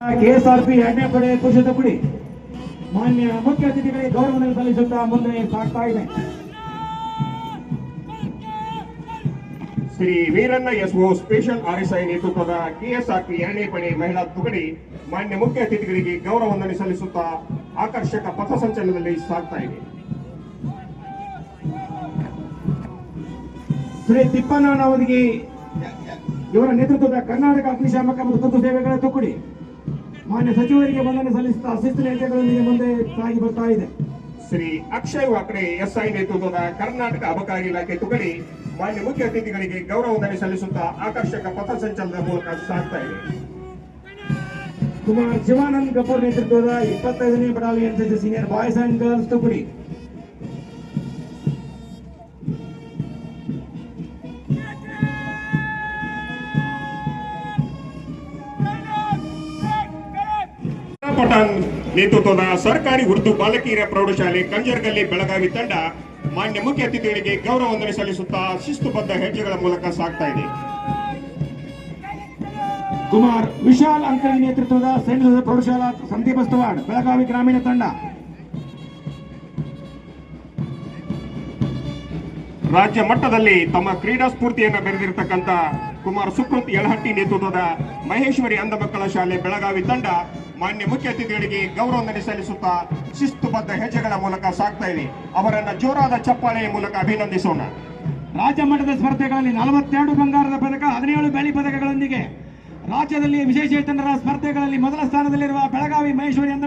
KSRP ಎರಡನೇ ಪಡೆ ಕುಶದ ಕುಡಿ ಮಾನ್ಯ ಮುಖ್ಯ ಅತಿಥಿಗಳಿಗೆ ಗೌರವ ಸಲ್ಲಿಸುತ್ತಾ ಮುಂದೆ ಸಾಗ್ತಾ ಇದೆ. Shri Veeranna SO special RSI ನೇತೃತ್ವದ ಕೆಎಸ್ಆರ್ಪಿ ಎರಡನೇ ಪಡೆ ಮಹಿಳಾ ತುಕಡಿ ಮಾನ್ಯ ಮುಖ್ಯ ಅತಿಥಿಗಳಿಗೆ ಗೌರವ ವಂದನೆ ಸಲ್ಲಿಸುತ್ತಾ ಆಕರ್ಷಕ ಪಥಸಂಚಲನದಲ್ಲಿ ಸಾಗ್ತಾ ಇದೆ. ಶ್ರೀ ತಿಪ್ಪಣ್ಣ ನವದಗಿ ಇವರ ನೇತೃತ್ವದ ಕರ್ನಾಟಕ ಅಗ್ನಿಶಾಮಕ ಮತ್ತು ತುರ್ತು ಸೇವೆಗಳ ತುಕಡಿ ಮಾನ್ಯ ಸಚಿವರಿಗೆ ವಂದನೆ ಸಲ್ಲಿಸುತ್ತಾ ಶಿಸ್ತಿನ ಹೆಜ್ಜೆಗಳೊಂದಿಗೆ ಮುಂದೆ ಸಾಗಿ ಬರ್ತಾ ಇದೆ. ಶ್ರೀ ಅಕ್ಷಯ್ ವಾಕ್ರೆ SI ನೇತೃತ್ವದ ಕರ್ನಾಟಕ ಅಬಕಾರಿ ಇಲಾಖೆ ತುಕಡಿ ಮಾನ್ಯ ಮುಖ್ಯ ಅತಿಥಿಗಳಿಗೆ ಗೌರವ ವಂದನೆ ಸಲ್ಲಿಸುತ್ತಾ ಆಕರ್ಷಕ ಪಥಸಂಚಲನದ ಮೂಲಕ ಸಾಗ್ತಾ ಇದೆ. ಕುಮಾರ್ ಶಿವಾನಂದ್ ಕಪೂರ್ ನೇತೃತ್ವದ 25ನೇ battalion senior boys and girls ತುಕಡಿ ಪಠಾಣ್ ನೇತೃತ್ವದ ಸರ್ಕಾರಿ ಉರ್ದು ಬಾಲಕಿಯರ ಪ್ರೌಢಶಾಲೆ ಕಂಜರ್ಗಲ್ಲಿ ಬೆಳಗಾವಿ ತಂಡ ಮಾನ್ಯ ಮುಖ್ಯ ಅತಿಥಿಗಳಿಗೆ ಗೌರವ ವಂದನೆ ಸಲ್ಲಿಸುತ್ತಾ ಶಿಸ್ತುಬದ್ಧ ಹೆಜ್ಜೆಗಳ ಮೂಲಕ ಸಾಗ್ತಾ ಇದೆ. ಕುಮಾರ್ ವಿಶಾಲ್ ಅಂಕಲಿ ನೇತೃತ್ವದ ಸೈನ್ಯ ಪ್ರೌಢಶಾಲಾ ಸಂದೀಪ್ ಬಸ್ತವಾಡ್ ಬೆಳಗಾವಿ ಗ್ರಾಮೀಣ ತಂಡ ರಾಜ್ಯ ಮಟ್ಟದಲ್ಲಿ ತಮ್ಮ ಕ್ರೀಡಾ ಸ್ಫೂರ್ತಿಯನ್ನು ಬೆರೆದಿರತಕ್ಕಂಥ ಕುಮಾರ್ ಸುಕೃತ್ ಯಳಹಟ್ಟಿ ನೇತೃತ್ವದ ಮಹೇಶ್ವರಿ ಅಂಧ ಮಕ್ಕಳ ಶಾಲೆ ಬೆಳಗಾವಿ ತಂಡ ಮಾನ್ಯ ಮುಖ್ಯ ಅತಿಥಿಗಳಿಗೆ ಗೌರವ ವಂದನೆ ಸಲ್ಲಿಸುತ್ತಾ ಶಿಸ್ತುಬದ್ಧ ಹೆಜ್ಜೆಗಳ ಮೂಲಕ ಸಾಗ್ತಾ ಇದೆ. ಅವರನ್ನ ಜೋರಾದ ಚಪ್ಪಾಳೆಯ ಮೂಲಕ ಅಭಿನಂದಿಸೋಣ. ರಾಜ್ಯ ಮಟ್ಟದ ಸ್ಪರ್ಧೆಗಳಲ್ಲಿ 42 ಬಂಗಾರದ ಪದಕ 17 ಬೆಳ್ಳಿ ಪದಕಗಳೊಂದಿಗೆ ರಾಜ್ಯದಲ್ಲಿ ವಿಶೇಷಚೇತನರ ಸ್ಪರ್ಧೆಗಳಲ್ಲಿ ಮೊದಲ ಸ್ಥಾನದಲ್ಲಿರುವ ಬೆಳಗಾವಿ ಮಹೇಶ್ವರಿ ಅಂಧ